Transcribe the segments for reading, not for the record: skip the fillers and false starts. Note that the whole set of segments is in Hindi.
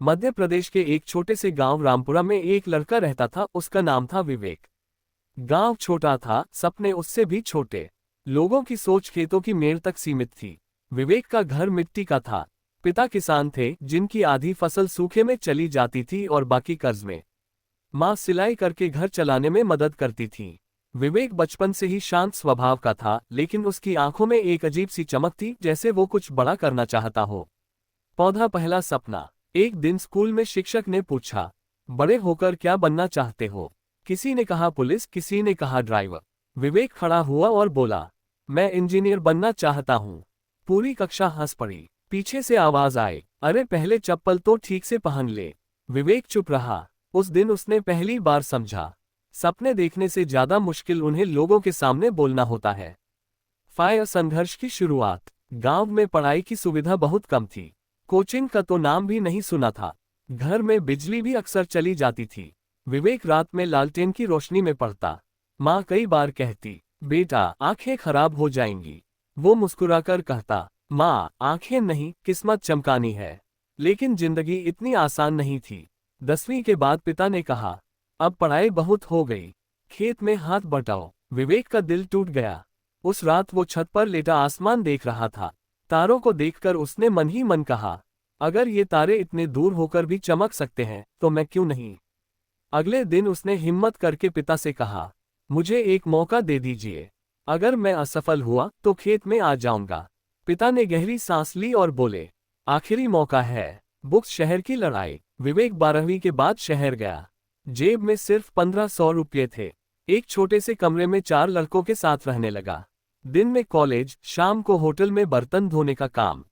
मध्य प्रदेश के एक छोटे से गांव रामपुरा में एक लड़का रहता था। उसका नाम था विवेक। गांव छोटा था, सपने उससे भी छोटे। लोगों की सोच खेतों की मेड़ तक सीमित थी। विवेक का घर मिट्टी का था। पिता किसान थे, जिनकी आधी फसल सूखे में चली जाती थी और बाकी कर्ज में। माँ सिलाई करके घर चलाने में मदद करती थी। विवेक बचपन से ही शांत स्वभाव का था, लेकिन उसकी आंखों में एक अजीब सी चमक थी, जैसे वो कुछ बड़ा करना चाहता हो। पौधा पहला सपना। एक दिन स्कूल में शिक्षक ने पूछा, बड़े होकर क्या बनना चाहते हो? किसी ने कहा पुलिस, किसी ने कहा ड्राइवर। विवेक खड़ा हुआ और बोला, मैं इंजीनियर बनना चाहता हूँ। पूरी कक्षा हंस पड़ी। पीछे से आवाज आए, अरे पहले चप्पल तो ठीक से पहन ले। विवेक चुप रहा। उस दिन उसने पहली बार समझा, सपने देखने से ज्यादा मुश्किल उन्हें लोगों के सामने बोलना होता है। फायर संघर्ष की शुरुआत। गांव में पढ़ाई की सुविधा बहुत कम थी। कोचिंग का तो नाम भी नहीं सुना था। घर में बिजली भी अक्सर चली जाती थी। विवेक रात में लालटेन की रोशनी में पढ़ता। माँ कई बार कहती, बेटा आंखें खराब हो जाएंगी। वो मुस्कुराकर कहता, माँ आंखें नहीं, किस्मत चमकानी है। लेकिन जिंदगी इतनी आसान नहीं थी। 10वीं के बाद पिता ने कहा, अब पढ़ाई बहुत हो गई, खेत में हाथ बटाओ। विवेक का दिल टूट गया। उस रात वो छत पर लेटा आसमान देख रहा था। तारों को देखकर उसने मन ही मन कहा, अगर ये तारे इतने दूर होकर भी चमक सकते हैं तो मैं क्यों नहीं। अगले दिन उसने हिम्मत करके पिता से कहा, मुझे एक मौका दे दीजिए। अगर मैं असफल हुआ तो खेत में आ जाऊंगा। पिता ने गहरी सांस ली और बोले, आखिरी मौका है। बुक्स शहर की लड़ाई। विवेक 12वीं के बाद शहर गया। जेब में सिर्फ 1500 रुपये थे। एक छोटे से कमरे में 4 लड़कों के साथ रहने लगा। दिन में कॉलेज, शाम को होटल में बर्तन धोने का काम,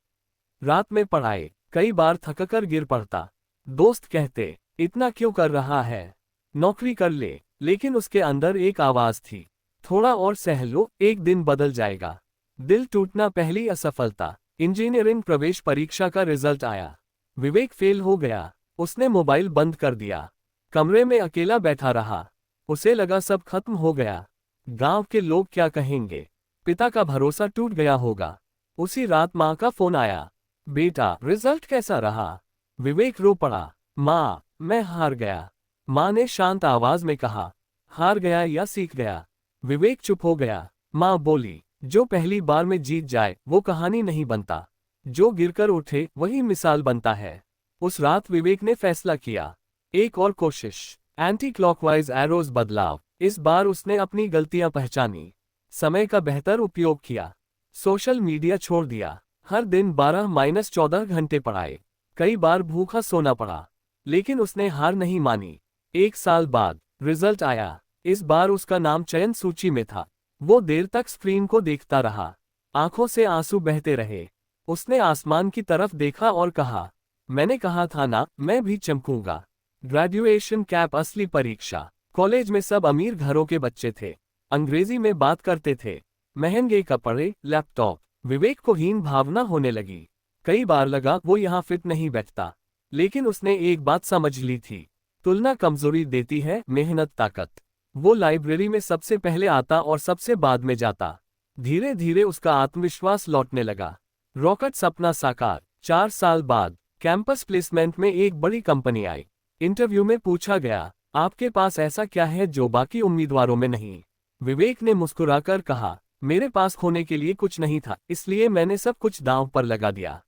रात में पढ़ाई। कई बार थककर गिर पड़ता। दोस्त कहते, इतना क्यों कर रहा है, नौकरी कर ले। लेकिन उसके अंदर एक आवाज थी, थोड़ा और सह लो, एक दिन बदल जाएगा। दिल टूटना पहली असफलता। इंजीनियरिंग प्रवेश परीक्षा का रिजल्ट आया। विवेक फेल हो गया। उसने मोबाइल बंद कर दिया। कमरे में अकेला बैठा रहा। उसे लगा सब खत्म हो गया। गांव के लोग क्या कहेंगे? पिता का भरोसा टूट गया होगा। उसी रात माँ का फोन आया, बेटा रिजल्ट कैसा रहा? विवेक रो पड़ा। माँ मैं हार गया। माँ ने शांत आवाज में कहा, हार गया या सीख गया? विवेक चुप हो गया। माँ बोली, जो पहली बार में जीत जाए वो कहानी नहीं बनता, जो गिरकर उठे वही मिसाल बनता है। उस रात विवेक ने फैसला किया, एक और कोशिश। एंटी क्लॉकवाइज एरोज बदलाव। इस बार उसने अपनी गलतियां पहचानी, समय का बेहतर उपयोग किया, सोशल मीडिया छोड़ दिया। हर दिन 12-14 घंटे पढ़ाए। कई बार भूखा सोना पड़ा, लेकिन उसने हार नहीं मानी। 1 साल बाद रिजल्ट आया। इस बार उसका नाम चयन सूची में था। वो देर तक स्क्रीन को देखता रहा। आंखों से आंसू बहते रहे। उसने आसमान की तरफ देखा और कहा, मैंने कहा था ना, मैं भी चमकूंगा। ग्रेजुएशन कैप असली परीक्षा। कॉलेज में सब अमीर घरों के बच्चे थे। अंग्रेजी में बात करते थे। महंगे कपड़े, लैपटॉप। विवेक को हीन भावना होने लगी। कई बार लगा वो यहाँ फिट नहीं बैठता। लेकिन उसने एक बात समझ ली थी, तुलना कमजोरी देती है, मेहनत ताकत। वो लाइब्रेरी में सबसे पहले आता और सबसे बाद में जाता। धीरे धीरे उसका आत्मविश्वास लौटने लगा। रॉकेट सपना साकार। 4 साल बाद कैंपस प्लेसमेंट में एक बड़ी कंपनी आई। इंटरव्यू में पूछा गया, आपके पास ऐसा क्या है जो बाकी उम्मीदवारों में नहीं? विवेक ने मुस्कुराकर कहा, मेरे पास खोने के लिए कुछ नहीं था, इसलिए मैंने सब कुछ दांव पर लगा दिया।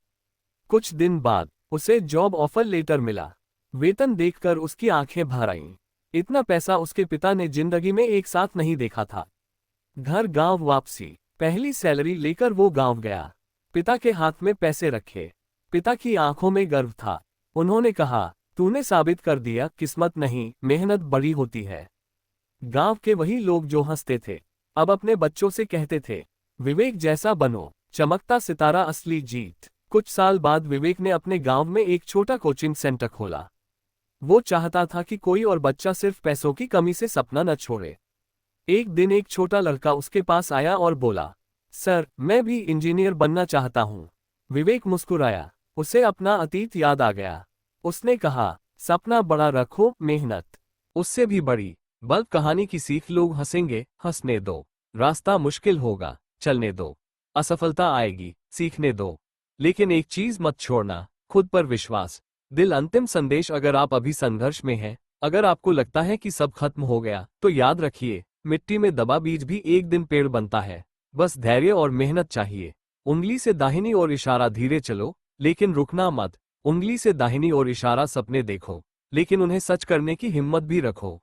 कुछ दिन बाद उसे जॉब ऑफर लेटर मिला। वेतन देखकर उसकी आंखें भर आईं। इतना पैसा उसके पिता ने जिंदगी में एक साथ नहीं देखा था। घर गांव वापसी। पहली सैलरी लेकर वो गांव गया। पिता के हाथ में पैसे रखे। पिता की आंखों में गर्व था। उन्होंने कहा, तूने साबित कर दिया, किस्मत नहीं, मेहनत बड़ी होती है। गांव के वही लोग जो हंसते थे, अब अपने बच्चों से कहते थे, विवेक जैसा बनो। चमकता सितारा असली जीत। कुछ साल बाद विवेक ने अपने गांव में एक छोटा कोचिंग सेंटर खोला। वो चाहता था कि कोई और बच्चा सिर्फ पैसों की कमी से सपना न छोड़े। एक दिन एक छोटा लड़का उसके पास आया और बोला, सर मैं भी इंजीनियर बनना चाहता हूँ। विवेक मुस्कुराया। उसे अपना अतीत याद आ गया। उसने कहा, सपना बड़ा रखो, मेहनत उससे भी बड़ी। बल्ब कहानी की सीख, लोग हंसेंगे, हंसने दो। रास्ता मुश्किल होगा, चलने दो। असफलता आएगी, सीखने दो। लेकिन एक चीज मत छोड़ना, खुद पर विश्वास। दिल अंतिम संदेश, अगर आप अभी संघर्ष में हैं, अगर आपको लगता है कि सब खत्म हो गया, तो याद रखिए, मिट्टी में दबा बीज भी एक दिन पेड़ बनता है। बस धैर्य और मेहनत चाहिए। उंगली से दाहिनी ओर इशारा, धीरे चलो, लेकिन रुकना मत। उंगली से दाहिनी ओर इशारा, सपने देखो, लेकिन उन्हें सच करने की हिम्मत भी रखो।